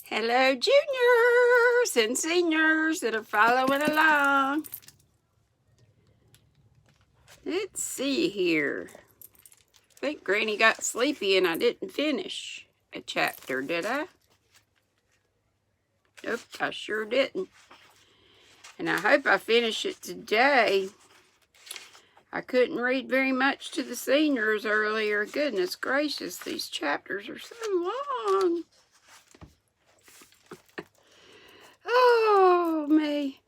Hello, juniors and seniors that are following along. Let's see here. I think Granny got sleepy and I didn't finish a chapter, did I? Nope, I sure didn't. And I hope I finish it today. I couldn't read very much to the seniors earlier. Goodness gracious, these chapters are so long. Oh, me.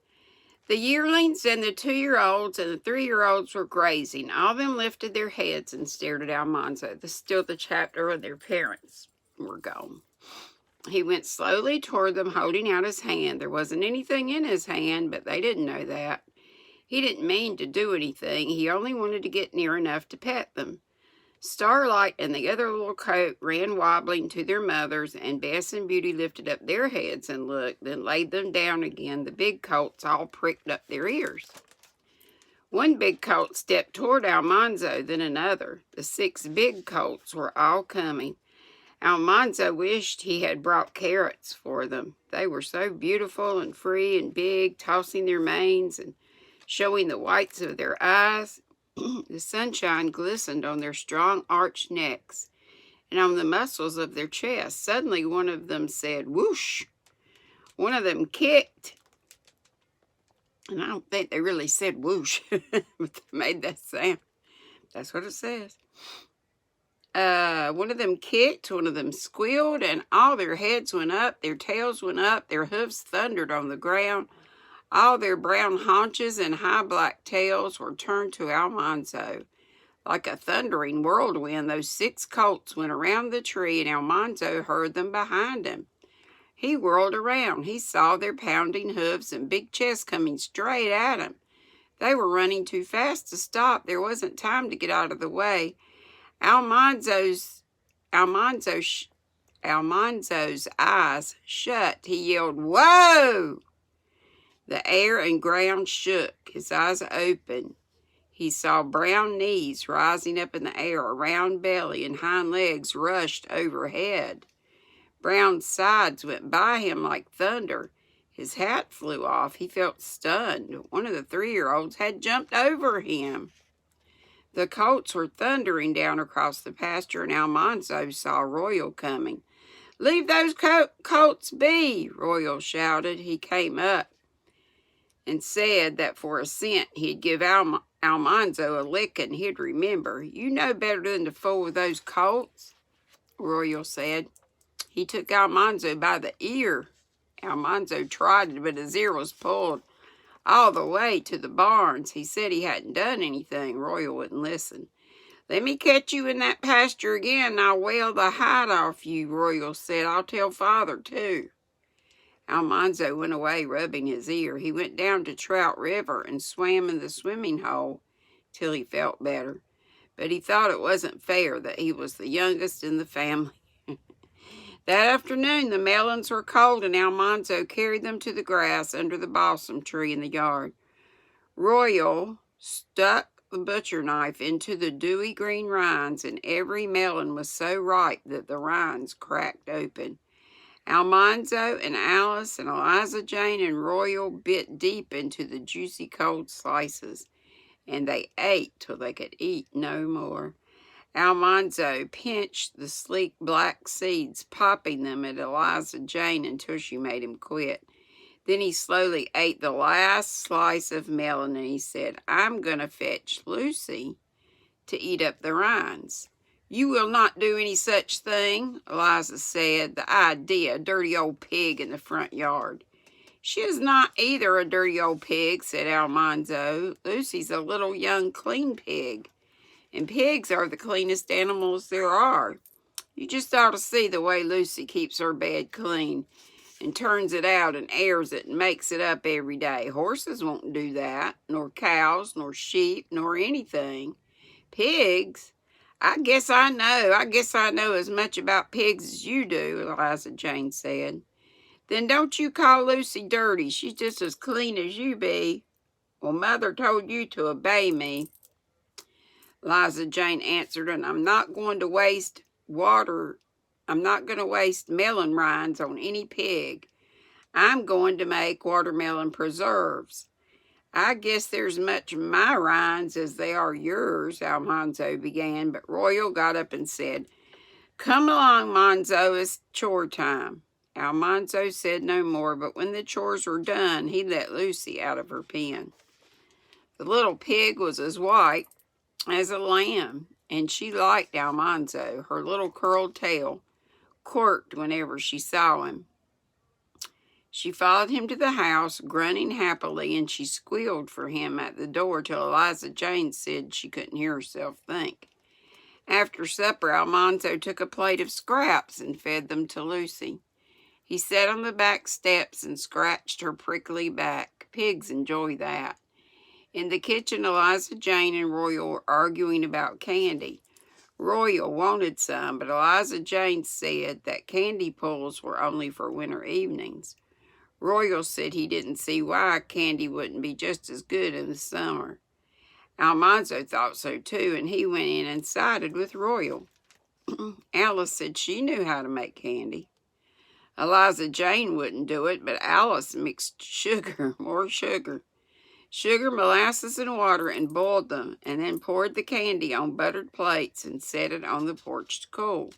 The yearlings and the 2-year-olds and the 3-year-olds were grazing. All of them lifted their heads and stared at Almanzo. This is still the chapter where their parents were gone. He went slowly toward them, holding out his hand. There wasn't anything in his hand, but they didn't know that. He didn't mean to do anything. He only wanted to get near enough to pet them. Starlight and the other little coat ran wobbling to their mothers, and Bess and Beauty lifted up their heads and looked, then laid them down again. The big colts all pricked up their ears. One big colt stepped toward Almanzo, then another. The 6 big colts were all coming. Almanzo wished he had brought carrots for them. They were so beautiful and free and big, tossing their manes and showing the whites of their eyes. The sunshine glistened on their strong arched necks and on the muscles of their chests. Suddenly one of them said, whoosh. One of them kicked. And I don't think they really said whoosh, but they made that sound. That's what it says. One of them kicked, one of them squealed, and all their heads went up, their tails went up, their hoofs thundered on the ground. All their brown haunches and high black tails were turned to Almanzo. Like a thundering whirlwind, those 6 colts went around the tree, and Almanzo heard them behind him. He whirled around. He saw their pounding hooves and big chests coming straight at him. They were running too fast to stop. There wasn't time to get out of the way. Almanzo's eyes shut. He yelled, "Whoa!" The air and ground shook. His eyes opened. He saw brown knees rising up in the air, a round belly, and hind legs rushed overhead. Brown sides went by him like thunder. His hat flew off. He felt stunned. One of the 3-year-olds had jumped over him. The colts were thundering down across the pasture, and Almanzo saw Royal coming. "Leave those colts be," Royal shouted. He came up and said that for a cent he'd give Almanzo a licking he'd remember. "You know better than to fool with those colts," Royal said. He took Almanzo by the ear. Almanzo trotted, but his ear was pulled all the way to the barns. He said he hadn't done anything. Royal wouldn't listen. "Let me catch you in that pasture again, and I'll whale the hide off you," Royal said. "I'll tell Father, too." Almanzo went away, rubbing his ear. He went down to Trout River and swam in the swimming hole till he felt better. But he thought it wasn't fair that he was the youngest in the family. That afternoon, the melons were cold, and Almanzo carried them to the grass under the balsam tree in the yard. Royal stuck the butcher knife into the dewy green rinds, and every melon was so ripe that the rinds cracked open. Almanzo and Alice and Eliza Jane and Royal bit deep into the juicy cold slices, and they ate till they could eat no more. Almanzo pinched the sleek black seeds, popping them at Eliza Jane until she made him quit. Then he slowly ate the last slice of melon, and he said, "I'm going to fetch Lucy to eat up the rinds." "You will not do any such thing," Eliza said. "The idea, a dirty old pig in the front yard." "She is not either a dirty old pig," said Almanzo. "Lucy's a little young clean pig, and pigs are the cleanest animals there are. You just ought to see the way Lucy keeps her bed clean and turns it out and airs it and makes it up every day. Horses won't do that, nor cows, nor sheep, nor anything. Pigs? I guess I know as much about pigs as you do," Eliza Jane said. "Then don't you call Lucy dirty. She's just as clean as you be." "Well, Mother told you to obey me," Eliza Jane answered, "and I'm not going to waste water I'm not going to waste melon rinds on any pig. I'm going to make watermelon preserves. I guess there's much my rinds as they are yours, Almanzo began, but Royal got up and said, "Come along, Monzo, it's chore time." Almanzo said no more, but when the chores were done, he let Lucy out of her pen. The little pig was as white as a lamb, and she liked Almanzo. Her little curled tail quirked whenever she saw him. She followed him to the house, grunting happily, and she squealed for him at the door till Eliza Jane said she couldn't hear herself think. After supper, Almanzo took a plate of scraps and fed them to Lucy. He sat on the back steps and scratched her prickly back. Pigs enjoy that. In the kitchen, Eliza Jane and Royal were arguing about candy. Royal wanted some, but Eliza Jane said that candy pulls were only for winter evenings. Royal said he didn't see why candy wouldn't be just as good in the summer. Almanzo thought so too, and he went in and sided with Royal. Alice said she knew how to make candy. Eliza Jane wouldn't do it, but Alice mixed more sugar, molasses, and water, and boiled them, and then poured the candy on buttered plates and set it on the porch to cool.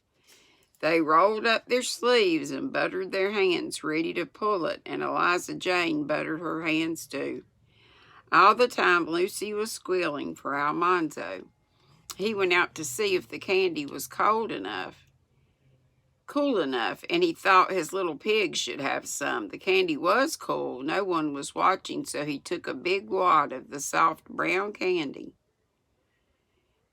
They rolled up their sleeves and buttered their hands, ready to pull it, and Eliza Jane buttered her hands too. All the time Lucy was squealing for Almanzo. He went out to see if the candy was cool enough, and he thought his little pig should have some. The candy was cool. No one was watching, so he took a big wad of the soft brown candy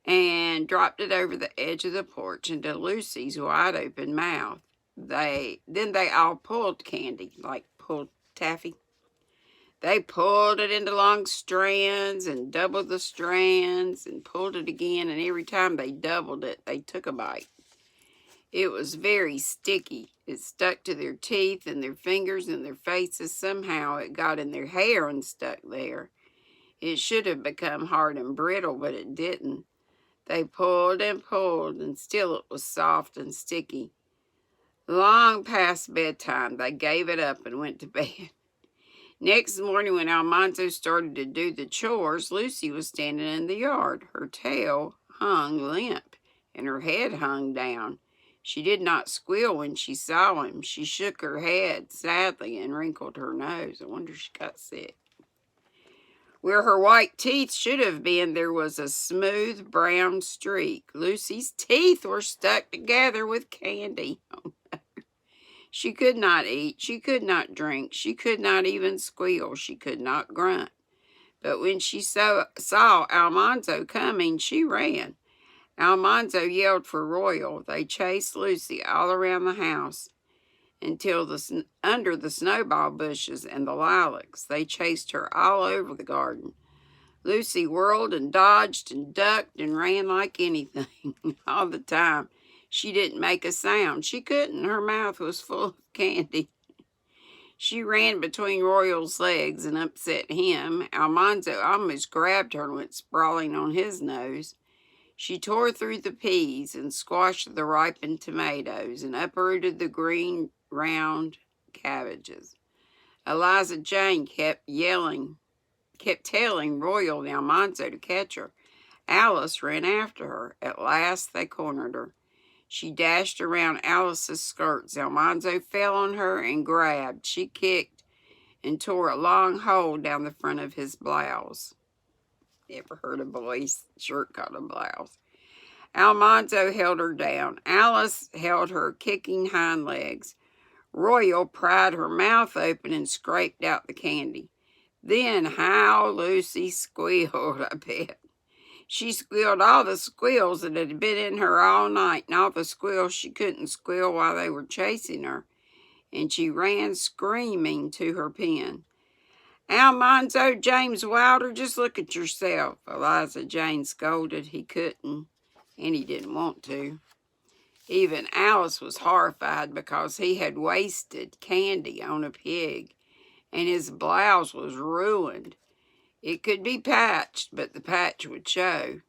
and dropped it over the edge of the porch into Lucy's wide-open mouth. Then they all pulled candy, like pulled taffy. They pulled it into long strands and doubled the strands and pulled it again, and every time they doubled it, they took a bite. It was very sticky. It stuck to their teeth and their fingers and their faces. Somehow it got in their hair and stuck there. It should have become hard and brittle, but it didn't. They pulled and pulled, and still it was soft and sticky. Long past bedtime, they gave it up and went to bed. Next morning, when Almanzo started to do the chores, Lucy was standing in the yard. Her tail hung limp, and her head hung down. She did not squeal when she saw him. She shook her head sadly and wrinkled her nose. I wonder if she got sick. Where her white teeth should have been, there was a smooth brown streak. Lucy's teeth were stuck together with candy. Oh, no. She could not eat. She could not drink. She could not even squeal. She could not grunt. But when she saw Almanzo coming, she ran. Almanzo yelled for Royal. They chased Lucy all around the house until under the snowball bushes and the lilacs. They chased her all over the garden. Lucy whirled and dodged and ducked and ran like anything all the time. She didn't make a sound. She couldn't. Her mouth was full of candy. She ran between Royal's legs and upset him. Almanzo almost grabbed her and went sprawling on his nose. She tore through the peas and squashed the ripened tomatoes and uprooted the green, round cabbages. Eliza Jane kept telling Royal and Almanzo to catch her. Alice ran after her. At last they cornered her. She dashed around Alice's skirts. Almanzo fell on her and grabbed. She kicked and tore a long hole down the front of his blouse. Ever heard a boy's shirt called a blouse? Almanzo held her down. Alice held her kicking hind legs. Royal pried her mouth open and scraped out the candy. Then how Lucy squealed, I bet. She squealed all the squeals that had been in her all night, and all the squeals she couldn't squeal while they were chasing her. And she ran screaming to her pen. Almanzo James Wilder, just look at yourself, Eliza Jane scolded. He couldn't, and he didn't want to. Even Alice was horrified because he had wasted candy on a pig, and his blouse was ruined. It could be patched, but the patch would show.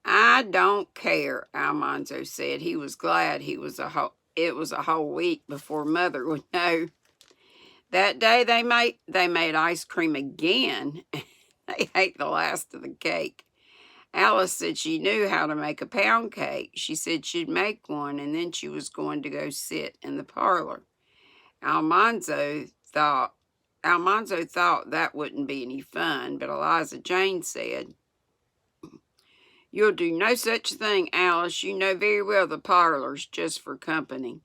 I don't care, Almanzo said. He was glad it was a whole week before Mother would know. That day they made ice cream again. They ate the last of the cake. Alice said she knew how to make a pound cake. She said she'd make one, and then she was going to go sit in the parlor. Almanzo thought that wouldn't be any fun, but Eliza Jane said, "You'll do no such thing, Alice. You know very well the parlor's just for company."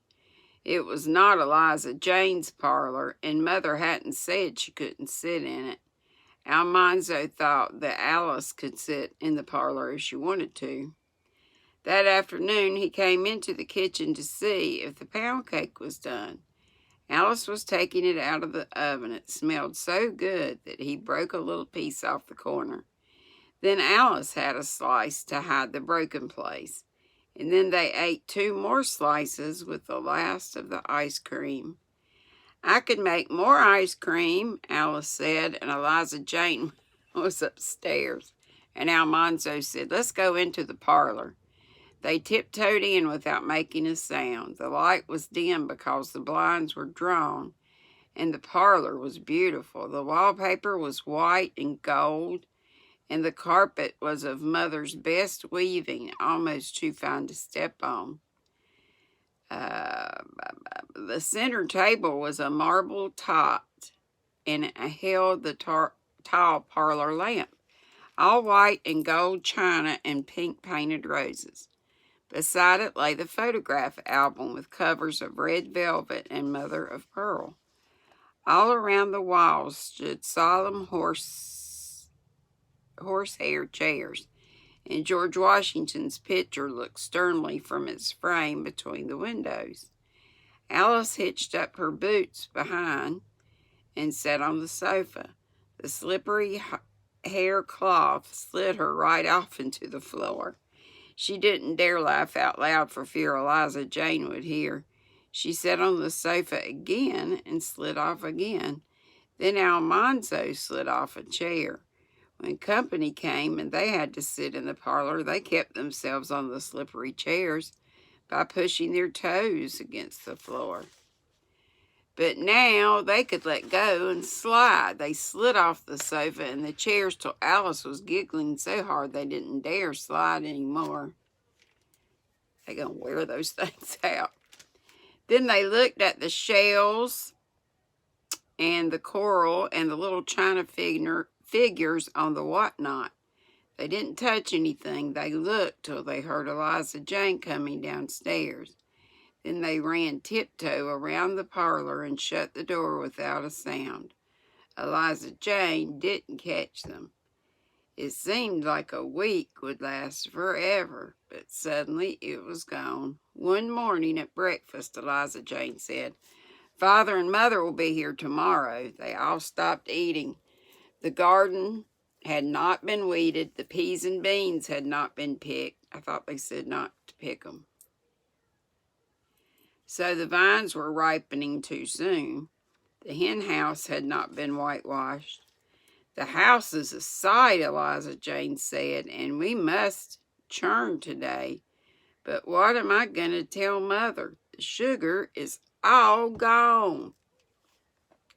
It was not Eliza Jane's parlor, and Mother hadn't said she couldn't sit in it. Almanzo thought that Alice could sit in the parlor if she wanted to. That afternoon he came into the kitchen to see if the pound cake was done. Alice was taking it out of the oven. It smelled so good that he broke a little piece off the corner. Then Alice had a slice to hide the broken place. And then they ate 2 more slices with the last of the ice cream. "I could make more ice cream," Alice said, and Eliza Jane was upstairs. And Almanzo said, "Let's go into the parlor." They tiptoed in without making a sound. The light was dim because the blinds were drawn, and the parlor was beautiful. The wallpaper was white and gold, and the carpet was of Mother's best weaving, almost too fine to step on. The center table was a marble top, and it held the tall parlor lamp, all white and gold china and pink painted roses. Beside it lay the photograph album with covers of red velvet and mother of pearl. All around the walls stood solemn horsehair chairs, and George Washington's picture looked sternly from its frame between the windows. Alice hitched up her boots behind and sat on the sofa. The slippery hair cloth slid her right off into the floor. She didn't dare laugh out loud for fear Eliza Jane would hear. She sat on the sofa again and slid off again. Then Almanzo slid off a chair. When company came and they had to sit in the parlor, they kept themselves on the slippery chairs by pushing their toes against the floor. But now they could let go and slide. They slid off the sofa and the chairs till Alice was giggling so hard they didn't dare slide anymore. They're going to wear those things out. Then they looked at the shells and the coral and the little china figures on the whatnot. They didn't touch anything. They looked till they heard Eliza Jane coming downstairs. Then they ran tiptoe around the parlor and shut the door without a sound. Eliza Jane didn't catch them. It seemed like a week would last forever, but suddenly it was gone. One morning at breakfast, Eliza Jane said, "Father and Mother will be here tomorrow." They all stopped eating. The garden had not been weeded. The peas and beans had not been picked. I thought they said not to pick them. So the vines were ripening too soon. The hen house had not been whitewashed. "The house is a sight," Eliza Jane said, "and we must churn today. But what am I going to tell Mother? The sugar is all gone."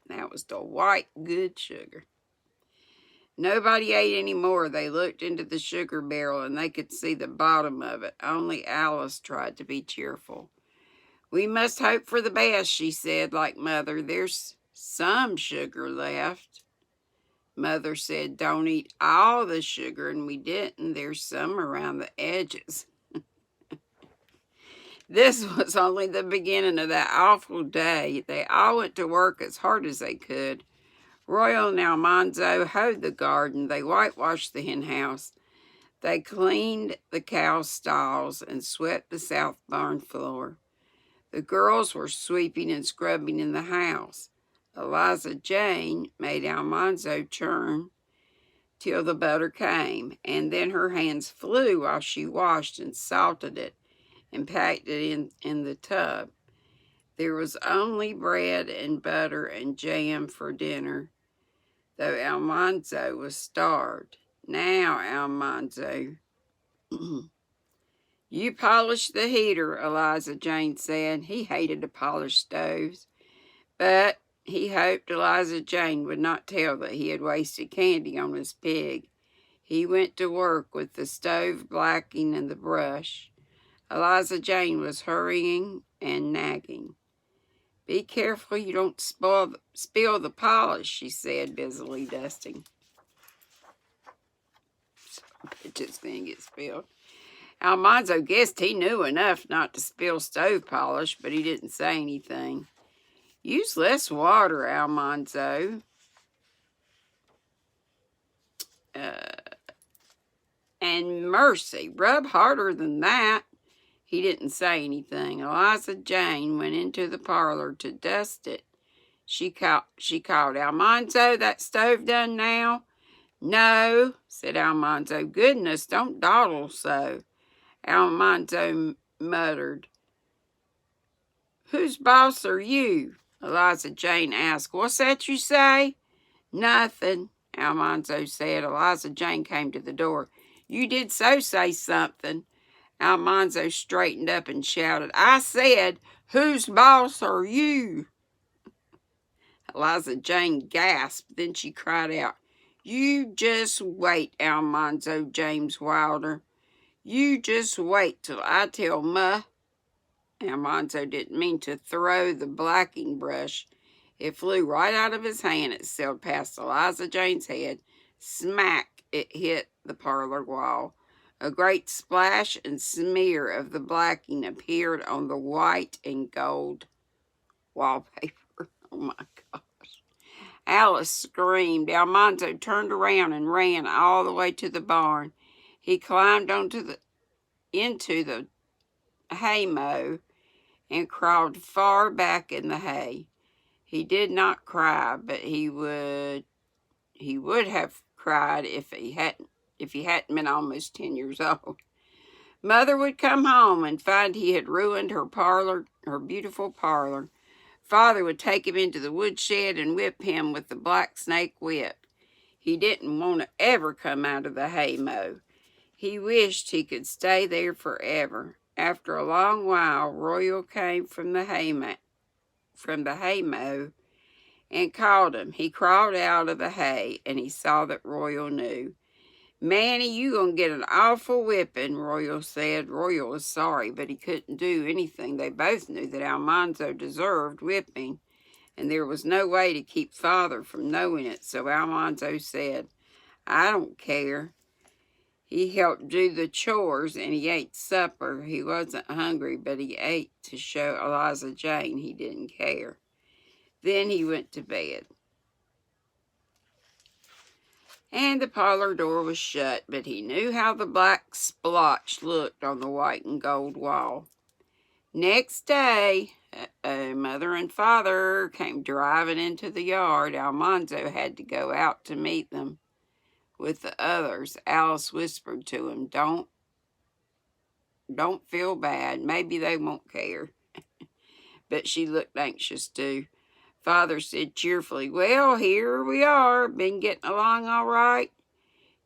That was the white good sugar. Nobody ate any more. They looked into the sugar barrel and they could see the bottom of it. Only Alice tried to be cheerful. "We must hope for the best," she said, like Mother. "There's some sugar left." Mother said, "Don't eat all the sugar," and we didn't. "There's some around the edges." This was only the beginning of that awful day. They all went to work as hard as they could. Royal and Almanzo hoed the garden. They whitewashed the hen house. They cleaned the cow stalls and swept the south barn floor. The girls were sweeping and scrubbing in the house. Eliza Jane made Almanzo churn till the butter came, and then her hands flew while she washed and salted it and packed it in the tub. There was only bread and butter and jam for dinner, though Almanzo was starved. "Now, Almanzo," You polished the heater, Eliza Jane said. He hated to polish stoves, but he hoped Eliza Jane would not tell that he had wasted candy on his pig. He went to work with the stove blacking and the brush. Eliza Jane was hurrying and nagging. Be careful you don't spill the polish, she said, busily dusting. It's just going to get spilled. Almanzo guessed he knew enough not to spill stove polish, but he didn't say anything. Use less water, Almanzo. And mercy, rub harder than that. He didn't say anything. Eliza Jane went into the parlor to dust it. She called, Almanzo, that stove done now? No, said Almanzo. Goodness, don't dawdle so. Almanzo muttered. Whose boss are you? Eliza Jane asked. What's that you say? Nothing, Almanzo said. Eliza Jane came to the door. You did say something. Almanzo straightened up and shouted, I said, whose boss are you? Eliza Jane gasped. Then she cried out, You just wait, Almanzo James Wilder. You just wait till I tell Ma. Almanzo didn't mean to throw the blacking brush. It flew right out of his hand. It sailed past Eliza Jane's head. Smack, it hit the parlor wall. A great splash and smear of the blacking appeared on the white and gold wallpaper. Oh my gosh. Alice screamed. Almanzo turned around and ran all the way to the barn. He climbed into the haymow and crawled far back in the hay. He did not cry, but he would have cried if he hadn't been almost 10 years old. Mother would come home and find he had ruined her beautiful parlor. Father would take him into the woodshed and whip him with the black snake whip. He didn't want to ever come out of the haymow. He wished he could stay there forever. After a long while, Royal came from the haymow and called him. He crawled out of the hay, and he saw that Royal knew. Manny, you gonna get an awful whipping, Royal said. Royal was sorry, but he couldn't do anything. They both knew that Almanzo deserved whipping, and there was no way to keep Father from knowing it, so Almanzo said, I don't care. He helped do the chores, and he ate supper. He wasn't hungry, but he ate to show Eliza Jane he didn't care. Then he went to bed. And the parlor door was shut, but he knew how the black splotch looked on the white and gold wall. Next day, Mother and Father came driving into the yard. Almanzo had to go out to meet them with the others. Alice whispered to him, Don't feel bad. Maybe they won't care. But she looked anxious too. Father said cheerfully, Well, here we are. Been getting along all right?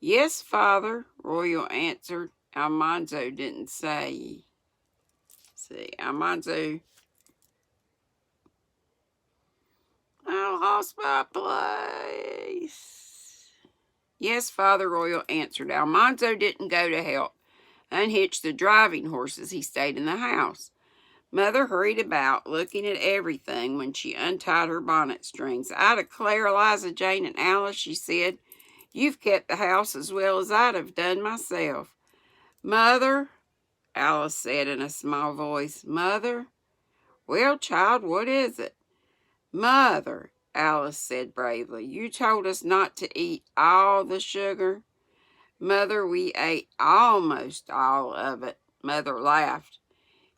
Yes, Father, Royal answered. Almanzo didn't say. Almanzo. I lost my place. Yes, Father, Royal answered. Almanzo didn't go to help unhitch the driving horses. He stayed in the house. Mother hurried about, looking at everything when she untied her bonnet strings. I declare, Eliza Jane and Alice, she said, you've kept the house as well as I'd have done myself. Mother, Alice said in a small voice. Mother? Well, child, what is it? Mother, Alice said bravely, you told us not to eat all the sugar. Mother, we ate almost all of it. Mother laughed.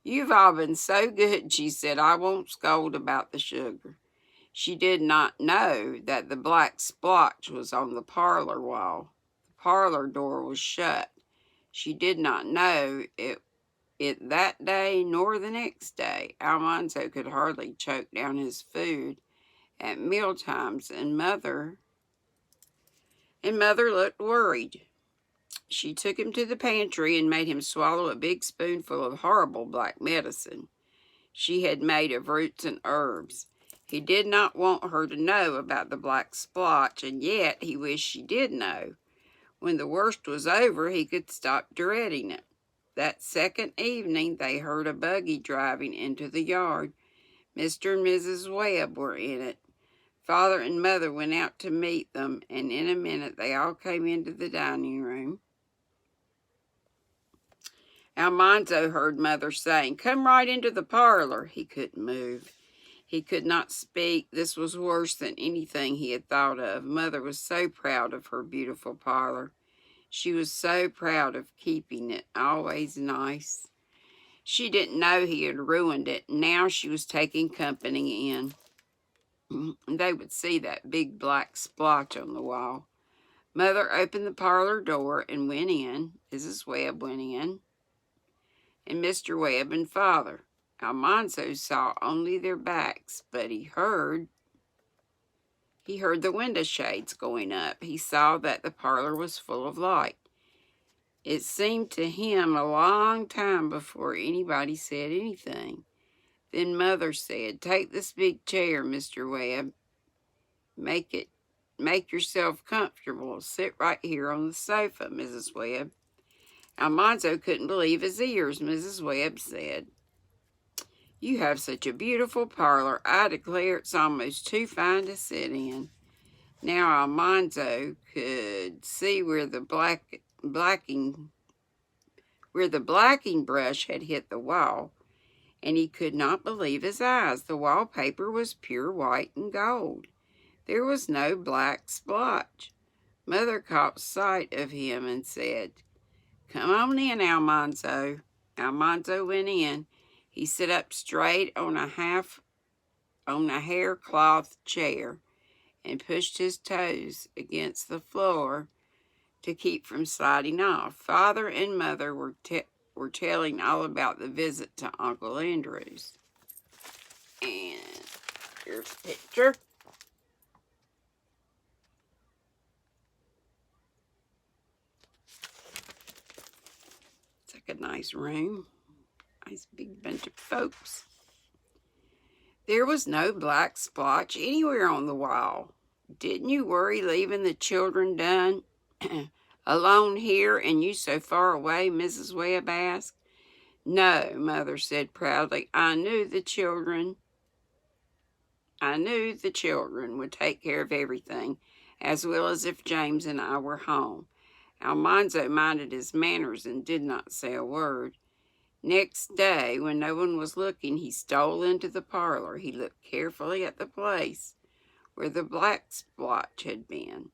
You've all been so good, she said, I won't scold about the sugar. She did not know that the black splotch was on the parlor wall. The parlor door was shut. She did not know it that day nor the next day. Almanzo could hardly choke down his food at meal times, and Mother looked worried. She took him to the pantry and made him swallow a big spoonful of horrible black medicine she had made of roots and herbs. He did not want her to know about the black splotch, and yet he wished she did know. When the worst was over, he could stop dreading it. That second evening, they heard a buggy driving into the yard. Mr. and Mrs. Webb were in it. Father and Mother went out to meet them, and in a minute they all came into the dining room. Almanzo heard Mother saying, "Come right into the parlor." He couldn't move. He could not speak. This was worse than anything he had thought of. Mother was so proud of her beautiful parlor. She was so proud of keeping it always nice. She didn't know he had ruined it. Now she was taking company in. They would see that big black splotch on the wall. Mother opened the parlor door and went in. Mrs. Webb went in, and Mr. Webb and Father. Almanzo saw only their backs, but he heard the window shades going up. He saw that the parlor was full of light. It seemed to him a long time before anybody said anything. Then Mother said, "Take this big chair, Mr. Webb. Make yourself comfortable. Sit right here on the sofa, Mrs. Webb." Almanzo couldn't believe his ears. Mrs. Webb said, "You have such a beautiful parlor. I declare it's almost too fine to sit in." Now Almanzo could see where the blacking brush had hit the wall, and he could not believe his eyes. The wallpaper was pure white and gold. There was no black splotch. Mother caught sight of him and said, "Come on in, Almanzo." Almanzo went in. He sat up straight on a haircloth chair and pushed his toes against the floor to keep from sliding off. Father and Mother were telling all about the visit to Uncle Andrew's. And here's a picture. It's like a nice room. Nice big bunch of folks. There was no black splotch anywhere on the wall. "Didn't you worry leaving the children done alone here and you so far away?" Mrs. Webb asked. "No," Mother said proudly. I knew the children would take care of everything, as well as if James and I were home." Almanzo minded his manners and did not say a word. Next day, when no one was looking, he stole into the parlor. He looked carefully at the place where the black splotch had been.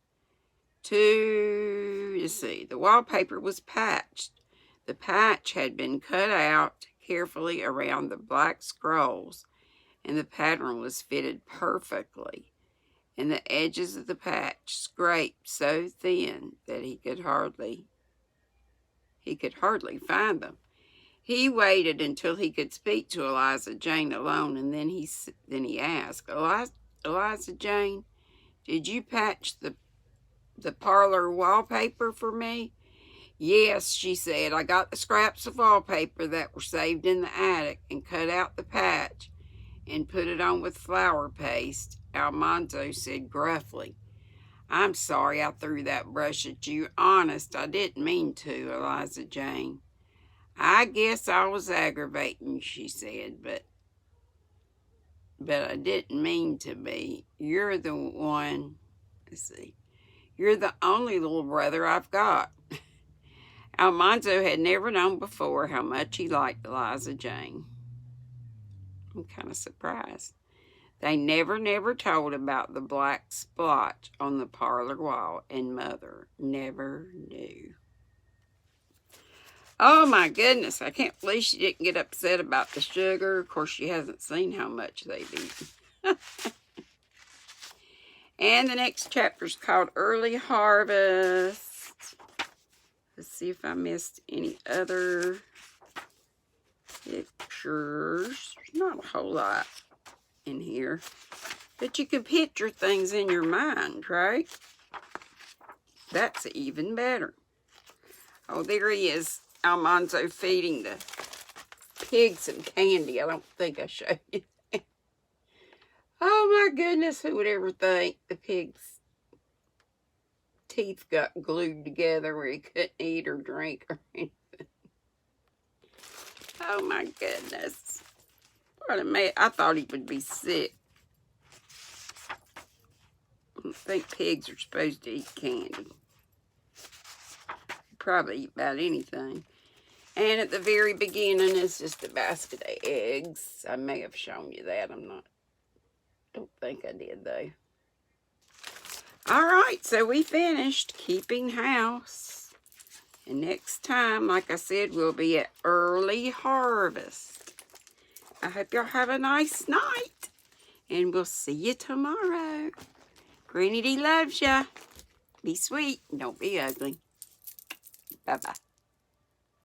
The wallpaper was patched. The patch had been cut out carefully around the black scrolls, and the pattern was fitted perfectly. And the edges of the patch scraped so thin that he could hardly find them. He waited until he could speak to Eliza Jane alone, and then he asked, Eliza Jane, did you patch the parlor wallpaper for me?" "Yes," she said. "I got the scraps of wallpaper that were saved in the attic and cut out the patch and put it on with flour paste." Almanzo said gruffly, "I'm sorry I threw that brush at you. Honest, I didn't mean to, Eliza Jane." "I guess I was aggravating," she said, but I didn't mean to be. You're the only little brother I've got." Almanzo had never known before how much he liked Eliza Jane. I'm kind of surprised. They never told about the black splotch on the parlor wall, and Mother never knew. Oh my goodness, I can't believe she didn't get upset about the sugar. Of course, she hasn't seen how much they've eaten. And the next chapter is called Early Harvest. Let's see if I missed any other pictures. There's not a whole lot in here, but you can picture things in your mind, right? That's even better. Oh, there he is. Almanzo feeding the pig some candy. I don't think I showed you. Oh my goodness, who would ever think the pig's teeth got glued together where he couldn't eat or drink or anything. Oh my goodness. What a man. I thought he would be sick. I don't think pigs are supposed to eat candy. Probably eat about anything. And at the very beginning is just a basket of eggs. I may have shown you that. Don't think I did though. Alright, so we finished keeping house. And next time, like I said, we'll be at early harvest. I hope y'all have a nice night. And we'll see you tomorrow. GrannyDee loves ya. Be sweet and don't be ugly. Bye-bye.